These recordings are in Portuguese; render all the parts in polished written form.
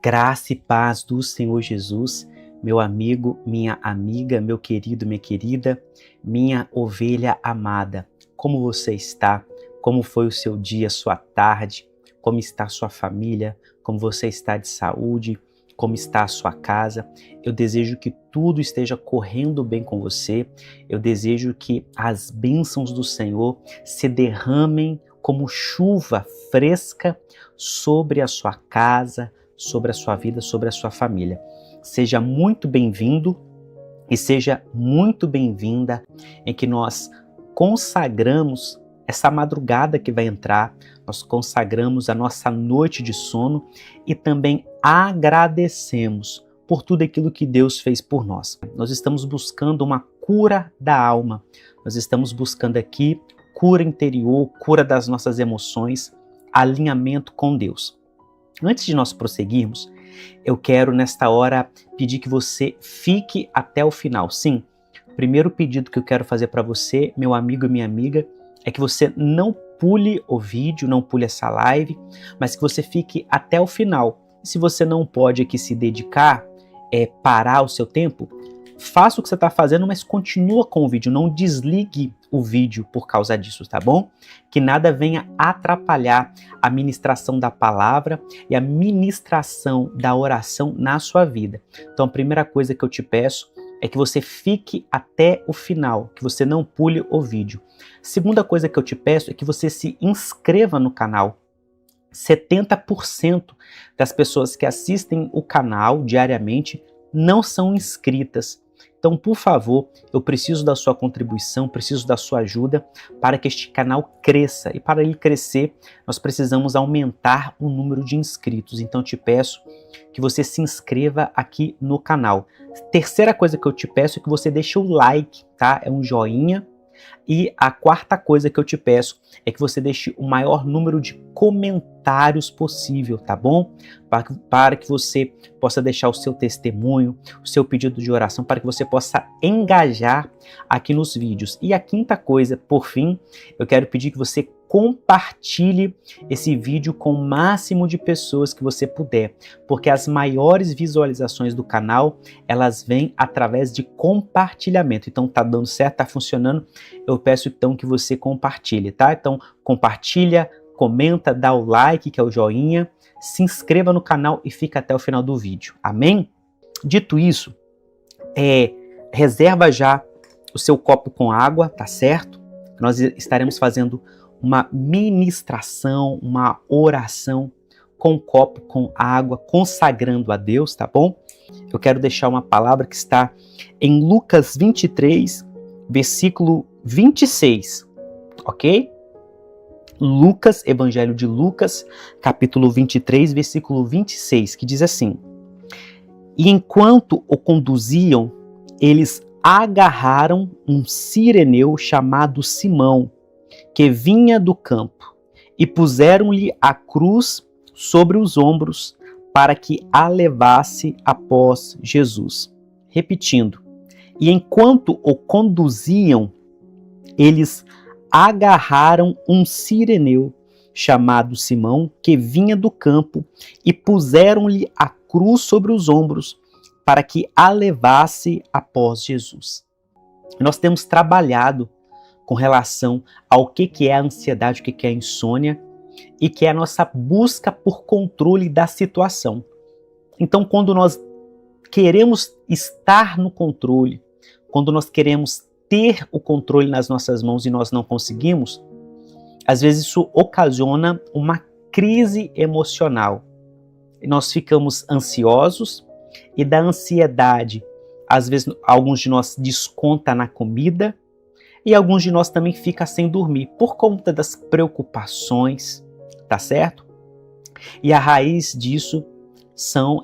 Graça e paz do Senhor Jesus, meu amigo, minha amiga, meu querido, minha querida, minha ovelha amada. Como você está? Como foi o seu dia, sua tarde? Como está a sua família? Como você está de saúde? Como está a sua casa? Eu desejo que tudo esteja correndo bem com você. Eu desejo que as bênçãos do Senhor se derramem como chuva fresca sobre a sua casa, sobre a sua vida, sobre a sua família. Seja muito bem-vindo e seja muito bem-vinda em que nós consagramos essa madrugada que vai entrar, nós consagramos a nossa noite de sono e também agradecemos por tudo aquilo que Deus fez por nós. Nós estamos buscando uma cura da alma, nós estamos buscando aqui cura interior, cura das nossas emoções, alinhamento com Deus. Antes de nós prosseguirmos, eu quero nesta hora pedir que você fique até o final. Sim, o primeiro pedido que eu quero fazer para você, meu amigo e minha amiga, é que você não pule o vídeo, não pule essa live, mas que você fique até o final. Se você não pode aqui se dedicar, parar o seu tempo, faça o que você está fazendo, mas continua com o vídeo, não desligue o vídeo por causa disso, tá bom? Que nada venha atrapalhar a ministração da palavra e a ministração da oração na sua vida. Então a primeira coisa que eu te peço é que você fique até o final, que você não pule o vídeo. Segunda coisa que eu te peço é que você se inscreva no canal. 70% das pessoas que assistem o canal diariamente não são inscritas. Então, por favor, eu preciso da sua contribuição, preciso da sua ajuda para que este canal cresça. E para ele crescer, nós precisamos aumentar o número de inscritos. Então, eu te peço que você se inscreva aqui no canal. Terceira coisa que eu te peço é que você deixe o like, tá? É um joinha. E a quarta coisa que eu te peço é que você deixe o maior número de comentários possível, tá bom? Para que você possa deixar o seu testemunho, o seu pedido de oração, para que você possa engajar aqui nos vídeos. E a quinta coisa, por fim, eu quero pedir que você compartilhe esse vídeo com o máximo de pessoas que você puder, porque as maiores visualizações do canal, elas vêm através de compartilhamento. Então tá dando certo, tá funcionando. Eu peço então que você compartilhe, tá? Então compartilha, comenta, dá o like, que é o joinha, se inscreva no canal e fica até o final do vídeo. Amém? Dito isso, reserva já o seu copo com água, tá certo? Nós estaremos fazendo uma ministração, uma oração com copo com água, consagrando a Deus, tá bom? Eu quero deixar uma palavra que está em Lucas 23, versículo 26, ok? Lucas, Evangelho de Lucas, capítulo 23, versículo 26, que diz assim: E enquanto o conduziam, eles agarraram um cireneu chamado Simão, que vinha do campo, e puseram-lhe a cruz sobre os ombros para que a levasse após Jesus. Repetindo, e enquanto o conduziam, eles agarraram um cireneu chamado Simão, que vinha do campo, e puseram-lhe a cruz sobre os ombros para que a levasse após Jesus. Nós temos trabalhado com relação ao que é a ansiedade, o que é a insônia, e que é a nossa busca por controle da situação. Então, quando nós queremos estar no controle, quando nós queremos ter o controle nas nossas mãos e nós não conseguimos, às vezes isso ocasiona uma crise emocional. Nós ficamos ansiosos e da ansiedade, às vezes alguns de nós desconta na comida, e alguns de nós também ficam sem dormir por conta das preocupações, tá certo? E a raiz disso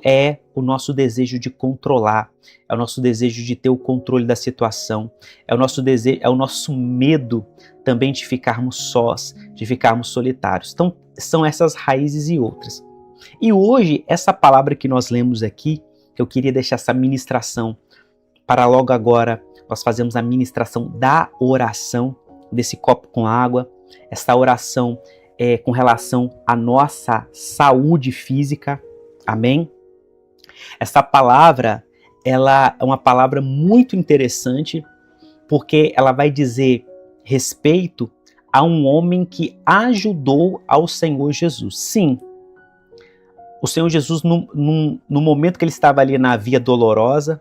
é o nosso desejo de controlar, é o nosso desejo de ter o controle da situação, é o nosso desejo, é o nosso medo também de ficarmos sós, de ficarmos solitários. Então, são essas raízes e outras. E hoje, essa palavra que nós lemos aqui, que eu queria deixar essa ministração para logo agora nós fazemos a ministração da oração, desse copo com água. Essa oração com relação à nossa saúde física. Amém? Essa palavra, ela é uma palavra muito interessante, porque ela vai dizer respeito a um homem que ajudou ao Senhor Jesus. Sim, o Senhor Jesus, no momento que ele estava ali na via dolorosa,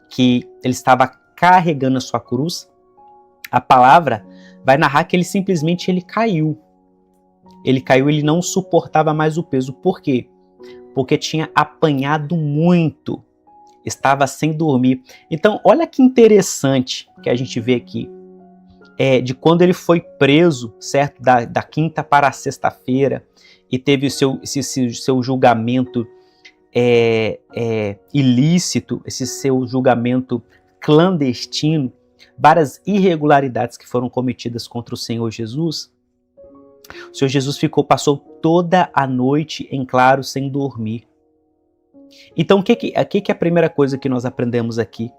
que ele estava carregando a sua cruz, a palavra vai narrar que ele caiu. Ele caiu, ele não suportava mais o peso. Por quê? Porque tinha apanhado muito, estava sem dormir. Então, olha que interessante que a gente vê aqui, de quando ele foi preso, certo? Da quinta para a sexta-feira, e teve esse seu julgamento ilícito, esse seu julgamento clandestino, várias irregularidades que foram cometidas contra o Senhor Jesus. O Senhor Jesus passou toda a noite em claro sem dormir. Então, o que é a primeira coisa que nós aprendemos aqui?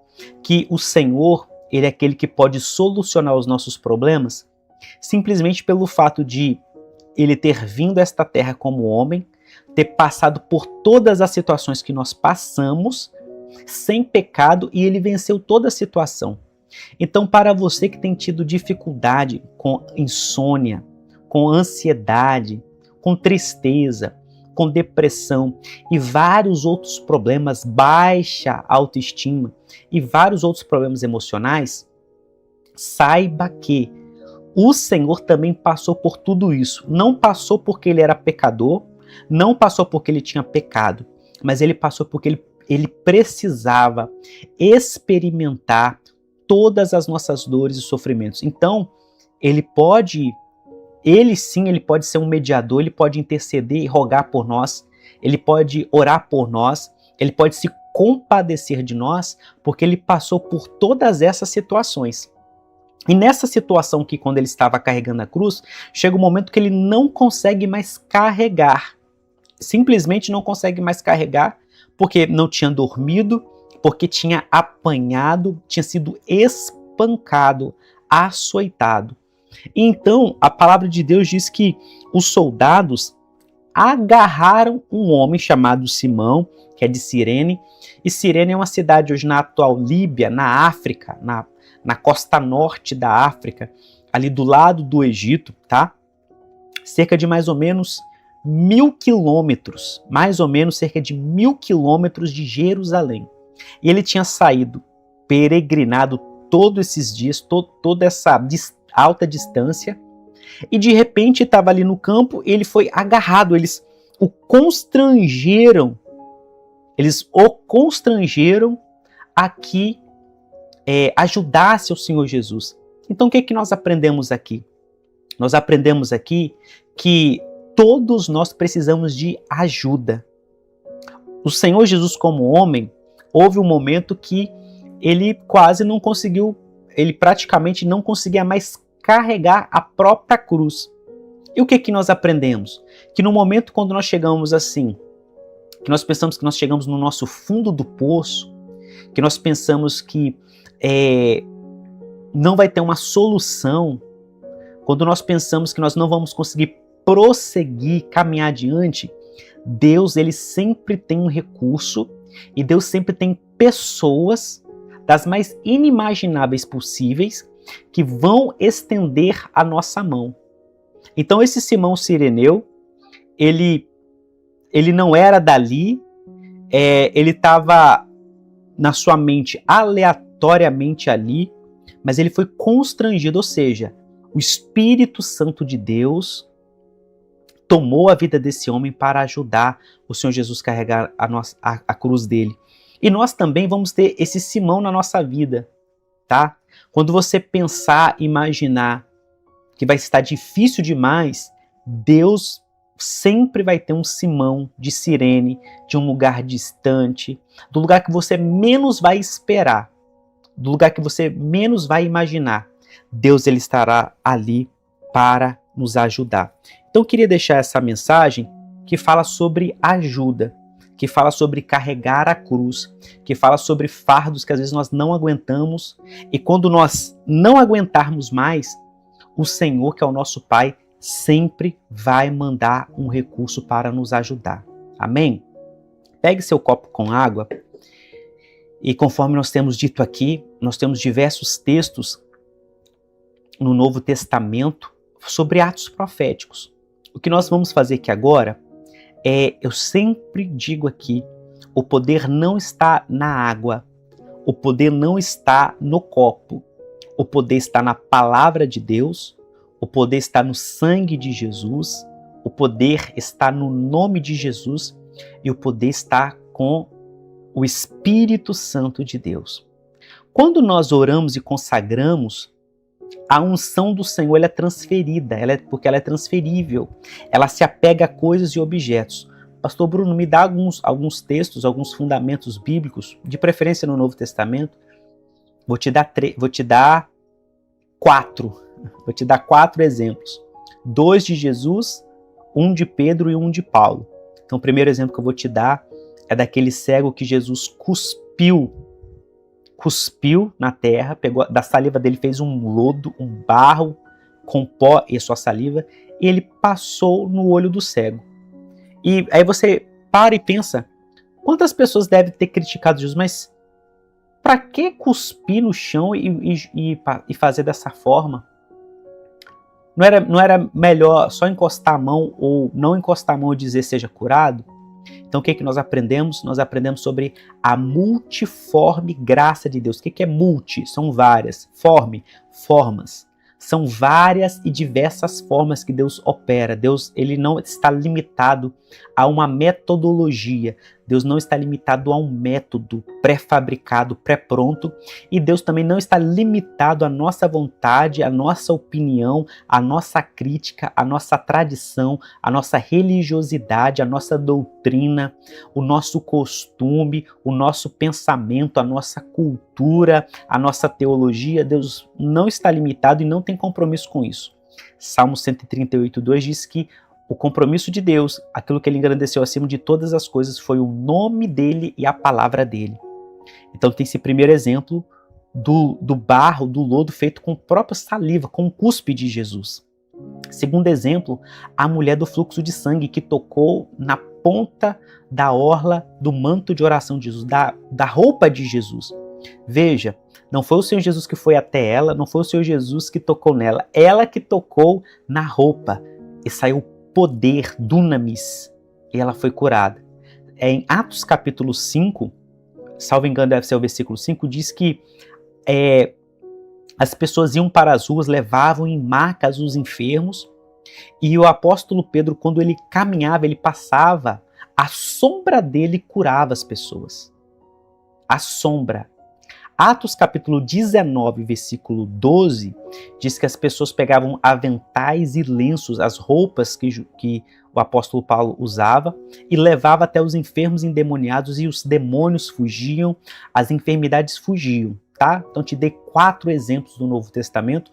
Que o Senhor, ele é aquele que pode solucionar os nossos problemas simplesmente pelo fato de ele ter vindo a esta terra como homem, ter passado por todas as situações que nós passamos, sem pecado, e ele venceu toda a situação. Então, para você que tem tido dificuldade com insônia, com ansiedade, com tristeza, com depressão e vários outros problemas, baixa autoestima e vários outros problemas emocionais, saiba que o Senhor também passou por tudo isso. Não passou porque ele era pecador, não passou porque ele tinha pecado, mas ele passou porque ele precisava experimentar todas as nossas dores e sofrimentos. Então, ele pode ser um mediador, ele pode interceder e rogar por nós, ele pode orar por nós, ele pode se compadecer de nós, porque ele passou por todas essas situações. E nessa situação que, quando ele estava carregando a cruz, chega um momento que ele não consegue mais carregar. Simplesmente não consegue mais carregar, porque não tinha dormido, porque tinha apanhado, tinha sido espancado, açoitado. Então, a palavra de Deus diz que os soldados agarraram um homem chamado Simão, que é de Cirene, e Cirene é uma cidade hoje na atual Líbia, na África, na costa norte da África, ali do lado do Egito, tá? Cerca de mais ou menos 1.000 quilômetros, mais ou menos cerca de 1.000 quilômetros de Jerusalém. E ele tinha saído, peregrinado todos esses dias, toda essa alta distância, e de repente estava ali no campo, ele foi agarrado, eles o constrangeram a que ajudasse o Senhor Jesus. Então o que nós aprendemos aqui? Nós aprendemos aqui que todos nós precisamos de ajuda. O Senhor Jesus, como homem, houve um momento que ele quase não conseguiu, ele praticamente não conseguia mais carregar a própria cruz. E o que nós aprendemos? Que no momento quando nós chegamos assim, que nós pensamos que nós chegamos no nosso fundo do poço, que nós pensamos que não vai ter uma solução, quando nós pensamos que nós não vamos conseguir prosseguir, caminhar adiante, Deus, ele sempre tem um recurso, e Deus sempre tem pessoas das mais inimagináveis possíveis que vão estender a nossa mão. Então esse Simão Cireneu, ele não era dali, ele estava na sua mente aleatoriamente ali, mas ele foi constrangido, ou seja, o Espírito Santo de Deus tomou a vida desse homem para ajudar o Senhor Jesus a carregar a cruz dele. E nós também vamos ter esse Simão na nossa vida, tá? Quando você pensar, imaginar que vai estar difícil demais, Deus sempre vai ter um Simão de Cirene, de um lugar distante, do lugar que você menos vai esperar, do lugar que você menos vai imaginar. Deus, ele estará ali para nos ajudar. Então eu queria deixar essa mensagem que fala sobre ajuda, que fala sobre carregar a cruz, que fala sobre fardos que às vezes nós não aguentamos, e quando nós não aguentarmos mais, o Senhor, que é o nosso Pai, sempre vai mandar um recurso para nos ajudar. Amém? Pegue seu copo com água e, conforme nós temos dito aqui, nós temos diversos textos no Novo Testamento sobre atos proféticos. O que nós vamos fazer aqui agora eu sempre digo aqui, o poder não está na água, o poder não está no copo, o poder está na palavra de Deus, o poder está no sangue de Jesus, o poder está no nome de Jesus e o poder está com o Espírito Santo de Deus. Quando nós oramos e consagramos, a unção do Senhor ela é transferida, porque ela é transferível. Ela se apega a coisas e objetos. Pastor Bruno, me dá alguns textos, alguns fundamentos bíblicos, de preferência no Novo Testamento. Vou te dar 4. Vou te dar 4 exemplos. 2 de Jesus, 1 de Pedro e 1 de Paulo. Então o primeiro exemplo que eu vou te dar é daquele cego que Jesus cuspiu na terra, pegou da saliva dele, fez um lodo, um barro com pó e a sua saliva, e ele passou no olho do cego. E aí você para e pensa, quantas pessoas devem ter criticado Jesus, mas para que cuspir no chão e fazer dessa forma? Não era melhor só encostar a mão ou não encostar a mão e dizer seja curado? Então o que nós aprendemos? Nós aprendemos sobre a multiforme graça de Deus. O que é multi? São várias. Forme, formas. São várias e diversas formas que Deus opera. Deus ele não está limitado a uma metodologia. Deus não está limitado a um método pré-fabricado, pré-pronto. E Deus também não está limitado à nossa vontade, à nossa opinião, à nossa crítica, à nossa tradição, à nossa religiosidade, à nossa doutrina, o nosso costume, o nosso pensamento, a nossa cultura, a nossa teologia. Deus não está limitado e não tem compromisso com isso. Salmo 138:2 diz que o compromisso de Deus, aquilo que ele engrandeceu acima de todas as coisas, foi o nome dele e a palavra dele. Então tem esse primeiro exemplo do barro, do lodo feito com a própria saliva, com o cuspe de Jesus. Segundo exemplo, a mulher do fluxo de sangue que tocou na ponta da orla do manto de oração de Jesus, da roupa de Jesus. Veja, não foi o Senhor Jesus que foi até ela, não foi o Senhor Jesus que tocou nela, ela que tocou na roupa e saiu poder, dunamis, e ela foi curada. Em Atos capítulo 5, salvo engano deve ser o versículo 5, diz que as pessoas iam para as ruas, levavam em macas os enfermos, e o apóstolo Pedro, quando ele caminhava, ele passava, a sombra dele curava as pessoas. A sombra. Atos capítulo 19, versículo 12, diz que as pessoas pegavam aventais e lenços, as roupas que o apóstolo Paulo usava, e levava até os enfermos endemoniados, e os demônios fugiam, as enfermidades fugiam, tá? Então te dei 4 exemplos do Novo Testamento.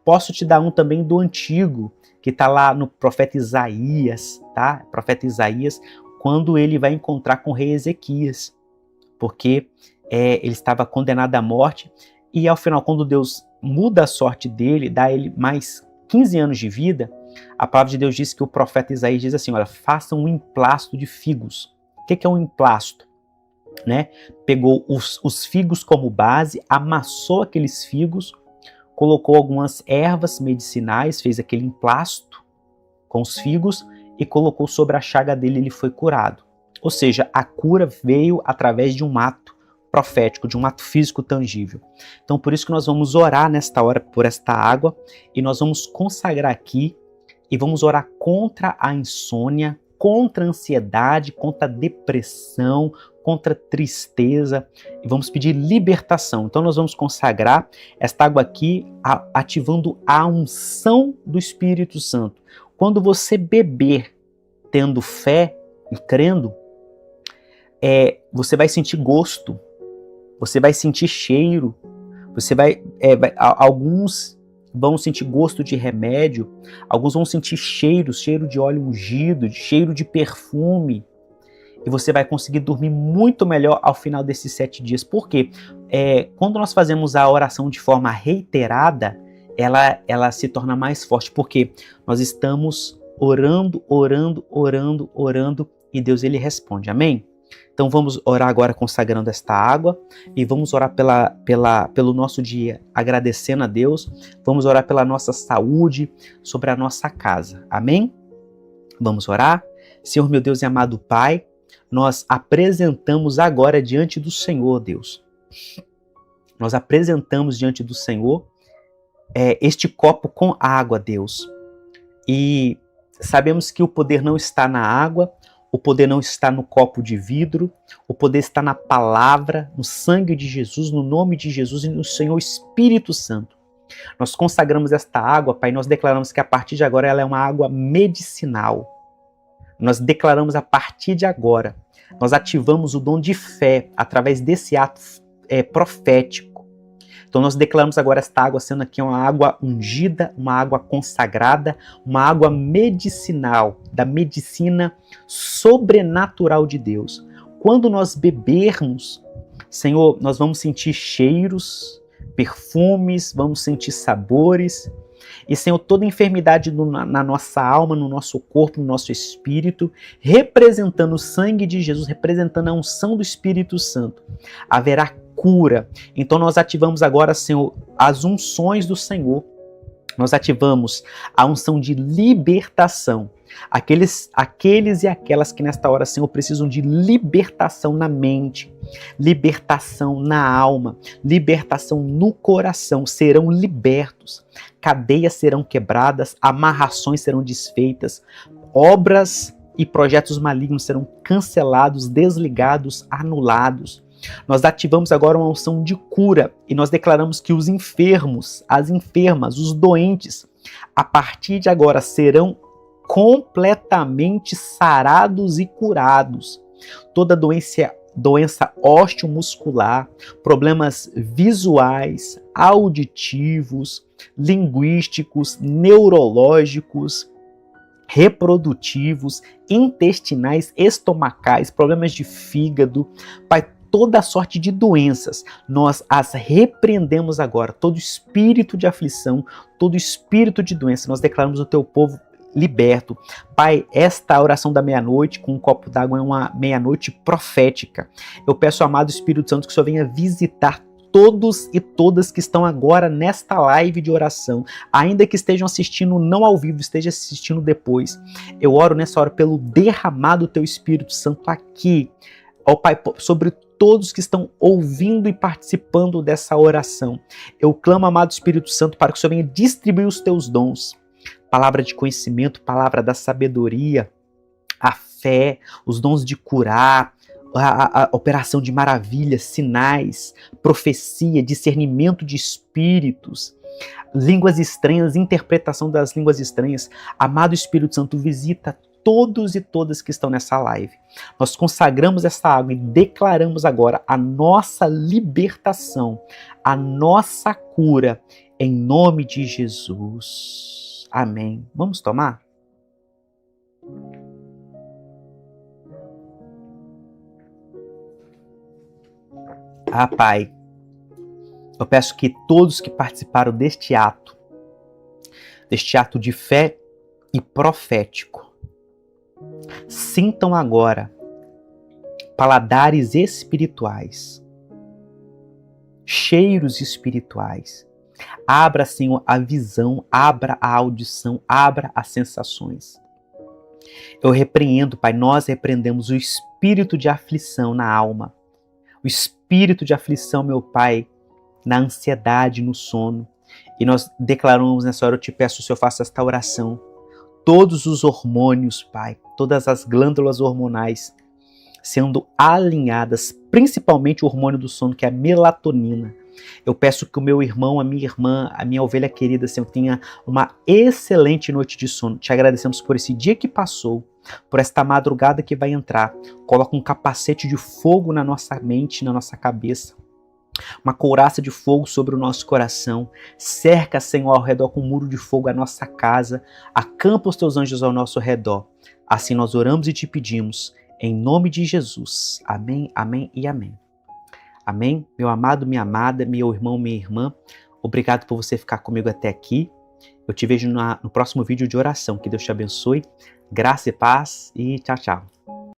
Posso te dar um também do Antigo, que está lá no profeta Isaías, tá? Profeta Isaías, quando ele vai encontrar com o rei Ezequias, porque ele estava condenado à morte, e ao final, quando Deus muda a sorte dele, dá ele mais 15 anos de vida, a palavra de Deus diz que o profeta Isaías diz assim, olha, façam um emplasto de figos. O que é um emplasto? Né? Pegou os figos como base, amassou aqueles figos, colocou algumas ervas medicinais, fez aquele emplasto com os figos e colocou sobre a chaga dele, ele foi curado. Ou seja, a cura veio através de um ato profético, de um ato físico tangível. Então, por isso que nós vamos orar nesta hora por esta água, e nós vamos consagrar aqui, e vamos orar contra a insônia, contra a ansiedade, contra a depressão, contra a tristeza, e vamos pedir libertação. Então nós vamos consagrar esta água aqui, ativando a unção do Espírito Santo. Quando você beber tendo fé e crendo, você vai sentir gosto, você vai sentir cheiro, alguns vão sentir gosto de remédio, alguns vão sentir cheiro de óleo ungido, cheiro de perfume, e você vai conseguir dormir muito melhor ao final desses 7 dias. Por quê? Quando nós fazemos a oração de forma reiterada, ela se torna mais forte, porque nós estamos orando, e Deus ele responde, amém? Então vamos orar agora consagrando esta água e vamos orar pelo nosso dia, agradecendo a Deus. Vamos orar pela nossa saúde, sobre a nossa casa. Amém? Vamos orar? Senhor, meu Deus e amado Pai, nós apresentamos agora diante do Senhor, Deus. Nós apresentamos diante do Senhor este copo com água, Deus. E sabemos que o poder não está na água, o poder não está no copo de vidro, o poder está na palavra, no sangue de Jesus, no nome de Jesus e no Senhor Espírito Santo. Nós consagramos esta água, Pai, nós declaramos que a partir de agora ela é uma água medicinal. Nós declaramos a partir de agora, nós ativamos o dom de fé através desse ato profético. Então nós declaramos agora esta água sendo aqui uma água ungida, uma água consagrada, uma água medicinal, da medicina sobrenatural de Deus. Quando nós bebermos, Senhor, nós vamos sentir cheiros, perfumes, vamos sentir sabores. E, Senhor, toda enfermidade na nossa alma, no nosso corpo, no nosso espírito, representando o sangue de Jesus, representando a unção do Espírito Santo, haverá cura. Então nós ativamos agora, Senhor, as unções do Senhor. Nós ativamos a unção de libertação. Aqueles e aquelas que nesta hora, Senhor, precisam de libertação na mente, libertação na alma, libertação no coração, serão libertos. Cadeias serão quebradas, amarrações serão desfeitas, obras e projetos malignos serão cancelados, desligados, anulados. Nós ativamos agora uma unção de cura e nós declaramos que os enfermos, as enfermas, os doentes, a partir de agora serão completamente sarados e curados. Toda doença osteomuscular, problemas visuais, auditivos, linguísticos, neurológicos, reprodutivos, intestinais, estomacais, problemas de fígado, Pai, toda sorte de doenças, nós as repreendemos agora. Todo espírito de aflição, todo espírito de doença, nós declaramos o teu povo liberto. Pai, esta oração da meia-noite com um copo d'água é uma meia-noite profética. Eu peço, amado Espírito Santo, que o Senhor venha visitar todos e todas que estão agora nesta live de oração, ainda que estejam assistindo não ao vivo, estejam assistindo depois. Eu oro nessa hora pelo derramado do teu Espírito Santo aqui, ó Pai, sobre todos que estão ouvindo e participando dessa oração. Eu clamo, amado Espírito Santo, para que o Senhor venha distribuir os teus dons. Palavra de conhecimento, palavra da sabedoria, a fé, os dons de curar, a operação de maravilhas, sinais, profecia, discernimento de espíritos, línguas estranhas, interpretação das línguas estranhas. Amado Espírito Santo, visita todos e todas que estão nessa live. Nós consagramos essa água e declaramos agora a nossa libertação, a nossa cura, em nome de Jesus. Amém. Vamos tomar? Ah, Pai, eu peço que todos que participaram deste ato de fé e profético, sintam agora paladares espirituais, cheiros espirituais. Abra, Senhor, a visão, abra a audição, abra as sensações. Eu repreendo, Pai, nós repreendemos o espírito de aflição na alma, o espírito de aflição, meu Pai, na ansiedade, no sono. E nós declaramos nessa hora, eu te peço, Senhor, faça esta oração. Todos os hormônios, Pai, todas as glândulas hormonais sendo alinhadas, principalmente o hormônio do sono, que é a melatonina. Eu peço que o meu irmão, a minha irmã, a minha ovelha querida, Senhor, tenha uma excelente noite de sono. Te agradecemos por esse dia que passou, por esta madrugada que vai entrar. Coloca um capacete de fogo na nossa mente, na nossa cabeça. Uma couraça de fogo sobre o nosso coração. Cerca, Senhor, ao redor com um muro de fogo a nossa casa. Acampa os teus anjos ao nosso redor. Assim nós oramos e te pedimos, em nome de Jesus. Amém, amém e amém. Amém? Meu amado, minha amada, meu irmão, minha irmã, obrigado por você ficar comigo até aqui. Eu te vejo no próximo vídeo de oração. Que Deus te abençoe. Graça e paz e tchau, tchau.